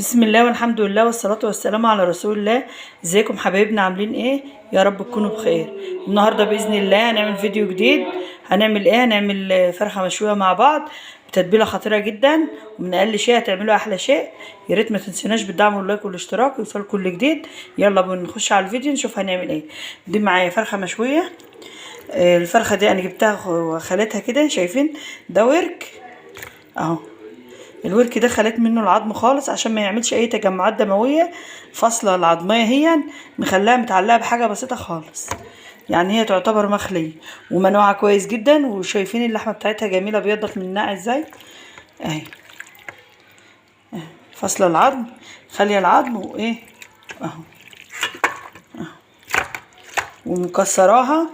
بسم الله والحمد لله والصلاة والسلام على رسول الله. ازيكم حبايبنا، عاملين ايه؟ يا رب تكونوا بخير. النهارده باذن الله هنعمل فيديو جديد. هنعمل ايه؟ هنعمل فرخه مشويه مع بعض بتتبيله خطيره جدا، ومن اقل شيء هتعملوا احلى شيء. يا ريت ما تنسوناش بالدعم واللايك والاشتراك يوصل كل جديد. يلا بنخش على الفيديو نشوف هنعمل ايه. دي معايا فرخه مشويه. الفرخه دي انا جبتها وخليتها كده، شايفين ده ورك اهو. الورك ده خليت منه العظم خالص عشان ما يعملش اي تجمعات دمويه. فاصله العظميه هي مخليها متعلقه بحاجه بسيطه خالص، يعني هي تعتبر مخليه ومنوعه كويس جدا. وشايفين اللحمه بتاعتها جميله، بيضت من الناع ازاي اهي. فاصله العظم، خاليه العظم وايه اهو. ومكسراها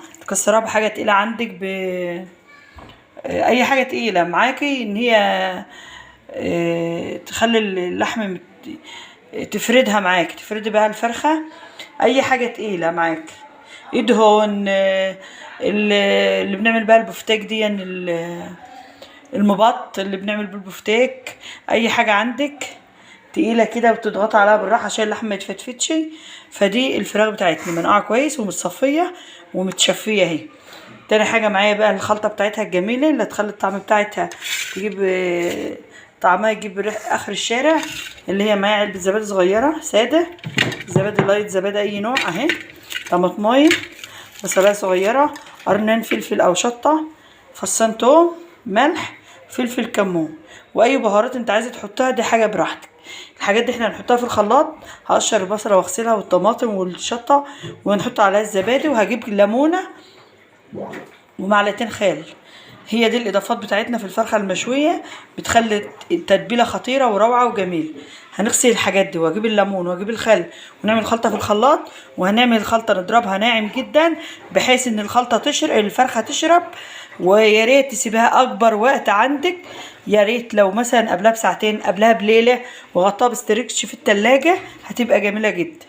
بحاجه تقيله عندك، اي حاجه تقيله معاكي ان هي تخلي اللحم تفردها معاك، تفردي بقى الفرخة. اي حاجة تقيلة معاك، ادهن اللي بنعمل بقى البفتيك دي، المبط اللي بنعمل بالبفتيك. اي حاجة عندك تقيلة كده وتضغط عليها بالراحة عشان اللحم ما يتفتفتش. فدي الفراخ بتاعتنا منقوعة كويس ومتصفية ومتشفية اهي. تاني حاجة معايا بقى الخلطة بتاعتها الجميلة اللي هتخلي الطعم بتاعتها تجيب طعمها، يجيب ريح اخر الشارع. اللي هي معايا علبة زبادي صغيرة سادة، زبادي لايت، زبادي اي نوع اهي. طماطمايه، بصلايه صغيرة، قرنين فلفل او شطة، فصين توم، ملح، فلفل كمون، واي بهارات انت عايزة تحطها دي حاجة براحتك. الحاجات دي احنا هنحطها في الخلاط. هقشر البصلة واغسلها والطماطم والشطة ونحط عليها الزبادي، وهجيب ليمونة ومعلقتين خل. هي دي الاضافات بتاعتنا في الفرخه المشويه، بتخلي التتبيله خطيره وروعه وجميله. هنغسل الحاجات دي واجيب الليمون واجيب الخل ونعمل خلطه في الخلاط. وهنعمل الخلطه نضربها ناعم جدا بحيث ان الخلطه تشرب، الفرخه تشرب. ويا ريت تسيبها اكبر وقت عندك، يا ريت لو مثلا قبلها بساعتين، قبلها بليله، وغطاها بستريكش في التلاجة، هتبقى جميله جدا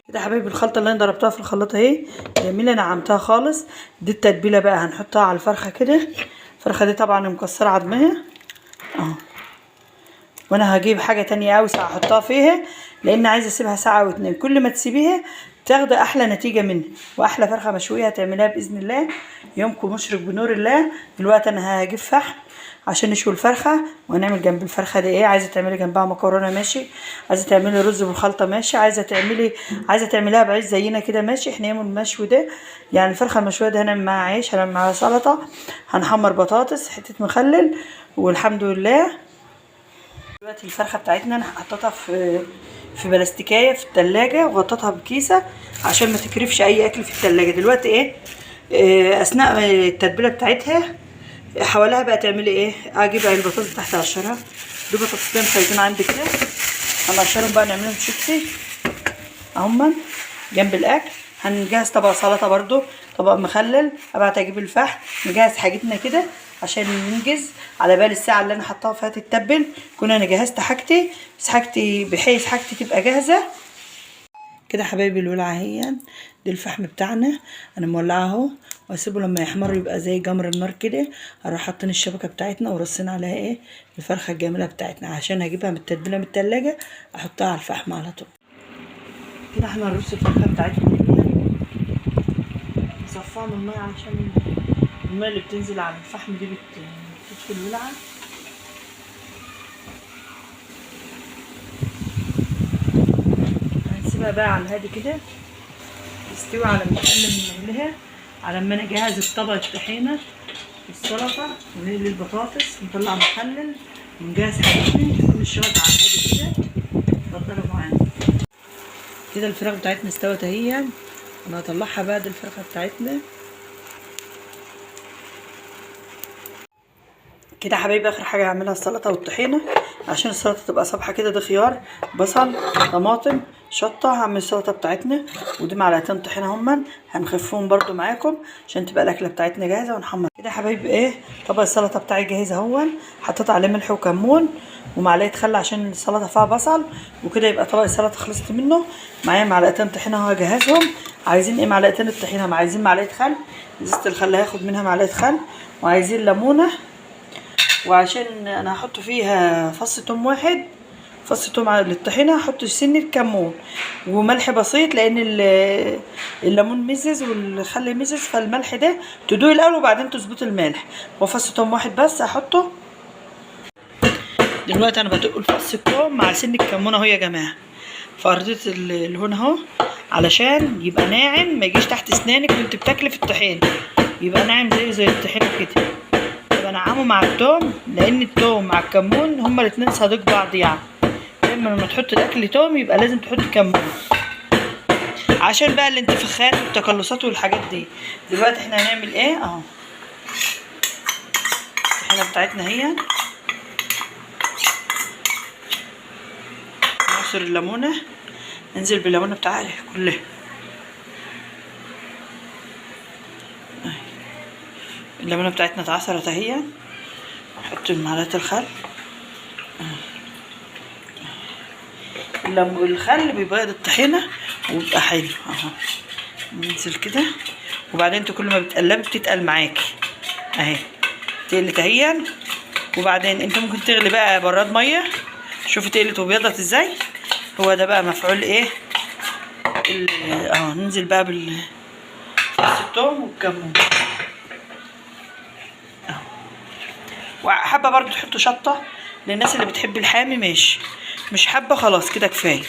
كده حبايبي. الخلطه اللي انا ضربتها في الخلاط اهي جميله، نعمتها خالص. دي التتبيله بقى هنحطها على الفرخه كده. الفرخه دي طبعا مكسره عظمها اهو. وانا هجيب حاجه تانية اوسع احطها فيها، لان عايزه اسيبها ساعه او اتنين. كل ما تسيبيها تاخدي احلى نتيجه منها، واحلى فرخه مشويه هتعملها باذن الله. يومكم مشرق بنور الله. دلوقتي انا هجيب فحم عشان نشوي الفرخه، وهنعمل جنب الفرخه دي ايه. عايزه تعملي جنبها مكرونه ماشي، عايزه تعملي رز بالخلطه ماشي، عايزه تعمليها بعيش زينا كده ماشي. احنا يوم المشوي ده يعني الفرخه المشويه ده هنعمل معاها عيش، هنعمل معاها سلطه، هنحمر بطاطس، حته مخلل، والحمد لله. دلوقتي الفرخه بتاعتنا انا حطيتها في بلاستيكايه في التلاجة، وغطيتها بكيسه عشان ما تكرفش اي اكل في التلاجة. دلوقتي ايه اثناء التتبيله بتاعتها حواليها بقى تعملي ايه. اجيب البطاطس بتاعتي اقشرها. دول بطاطسين خايفين عندي كده، هنقشرهم بقى نعملهم شيبسي اهما جنب الاكل. هنجهز طبق سلطه برضو، طبق مخلل. ابعت اجيب الفحم، نجهز حاجتنا كده عشان ننجز على بال الساعه اللي انا حطاها فيها تتبل. كون انا جهزت حاجتي، بس حاجتي بحيث حاجتي تبقى جاهزه كده حبايبي. الولعه اهي، دي الفحم بتاعنا انا مولعاه اهو، واسيبه لما يحمر يبقى زي جمر النار كده. هروح حاطين الشبكه بتاعتنا ورصين عليها ايه الفرخه الجميله بتاعتنا، عشان هجيبها من التتبيله من التلاجة احطها على الفحم على طول كده. احنا هنرص الفرخه بتاعتنا نصفيها من الميه، عشان الميه اللي بتنزل على الفحم دي بتطفي الولعه. هنسيبها بقى على الهادي كده تستوي على ما نقلل من على ما انا اجهز الطبق الطحينه والسلطه ونقلي البطاطس ونطلع مخلل ونجهز حاجتنا. كل الشغل على الهادي كده. اتفضلوا معانا كده. الفراخ بتاعتنا استوت اهي، انا هطلعها بقى. دي الفرخه بتاعتنا كده حبايبي. اخر حاجه هعملها السلطه والطحينه عشان السلطه تبقى صبحه كده. ده خيار، بصل، طماطم، شطه. هعمل السلطه بتاعتنا، ودي معلقتين طحينه هما هنخفهم برضو معاكم عشان تبقى الاكله بتاعتنا جاهزه. ونحمر كده حبايبي ايه. طبق السلطه بتاعي جاهز اهو، حطيت عليه ملح وكمون ومعلقه خل عشان السلطه فيها بصل. وكده يبقى طبق السلطه خلصت منه. معايا معلقتين طحينه اهو هجهزهم. عايزين ايه معلقتين الطحينه؟ ما عايزين معلقه خل، ازازه الخل هاخد منها معلقه خل. وعايزين ليمونه، وعشان انا هحط فيها فص توم واحد فص توم على الطحينه، حط سنه كمون وملح بسيط لان الليمون مزز والخل مزز، فالملح ده تدوقي الاول وبعدين تظبطي الملح. وفص توم واحد بس احطه دلوقتي. انا بدق الفص التوم مع سن الكمون اهو يا جماعه في ارضيه الهون اهو، علشان يبقى ناعم ما يجيش تحت اسنانك وانت بتاكلي في الطحين، يبقى ناعم زي الطحينه كده. يبقى نعمه مع التوم، لان التوم مع الكمون هما الاتنين صديق بعض يعني. اما لما تحط الاكل توم يبقى لازم تحط كمون عشان بقى الانتفاخات والتقلصات والحاجات دي. دلوقتي احنا هنعمل ايه اهو، الطحينه بتاعتنا هي نعصر الليمونه، ننزل بالليمونه بتاعتها كلها. الليمونه بتاعتنا اتعصرت اهي، نحط معلقه الخل. الخل بيبيض الطحينه وبيبقى حلو اهو. ننزل كده وبعدين انت كل ما بتقلبي بتتقل معاكي اهي، تقلت اهي. وبعدين انت ممكن تغلي بقى براد ميه، شوفي تقلت وبيضت ازاي. هو ده بقى مفعول ايه اهو. ننزل بقى فص الثوم والكمون اهو. وحابه برضو تحطوا شطه للناس اللي بتحب الحامي ماشي، مش حابه خلاص كده كفايه.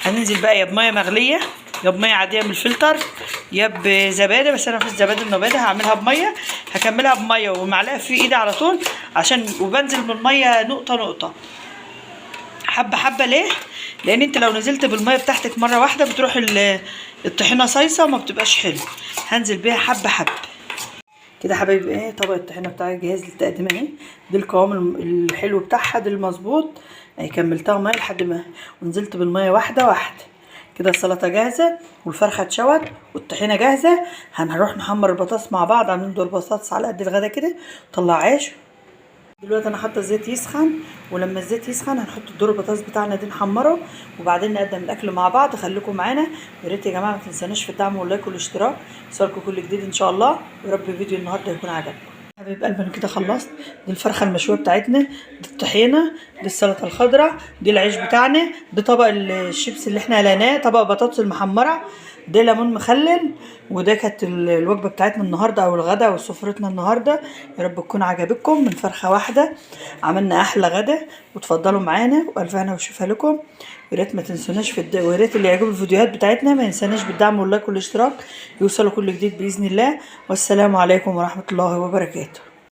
هننزل بقى يا بميه مغليه يا بميه عاديه من الفلتر يا بزبادي، بس انا مفيش زبادي النباتي هعملها بميه، هكملها بميه ومعلقه في ايدي على طول عشان وبنزل من الميه نقطه نقطه حبه حبه. ليه؟ لان انت لو نزلت بالميه بتاعتك مره واحده بتروح الطحينه صيصه وما بتبقاش حلو. هنزل بيها حبه حبه كده حبايبي. ايه طبق الطحينه بتاعي جاهز للتقديم اهي. دي القوام الحلو بتاعها، ده المظبوط اهي. كملتها ميه لحد ما ونزلت بالميه واحده واحده كده. السلطه جاهزه والفرخه اتشوت والطحينه جاهزه. هنروح نحمر البطاطس مع بعض، عاملين دور بطاطس على قد الغدا كده. طلع عيش دلوقتي. انا حاطه الزيت يسخن، ولما الزيت يسخن هنحط الدور البطاطس بتاعنا دي نحمره وبعدين نقدم الاكل مع بعض. خليكم معانا ويا ريت يا جماعه ما تنسوناش في الدعم واللايك والاشتراك، يوصلكم كل جديد ان شاء الله. ويا رب فيديو النهارده يكون عجبكم حبيب قلبي. انا كده خلصت. دي الفرخه المشويه بتاعتنا، دي الطحينه، دي السلطه الخضراء، دي العيش بتاعنا، ده طبق الشيبس اللي احنا قلناه، طبق بطاطس المحمره، ده ليمون مخلل. وده كانت الوجبه بتاعتنا النهارده او الغدا او سفرتنا النهارده. يا رب تكون عجبتكم. من فرخه واحده عملنا احلى غدا، وتفضلوا معانا والف هنا وشفا لكم. يا ريت ما تنسوناش ويا ريت اللي يعجبوا الفيديوهات بتاعتنا ما ينساناش بالدعم واللايك والاشتراك، يوصلوا كل جديد باذن الله. والسلام عليكم ورحمه الله وبركاته.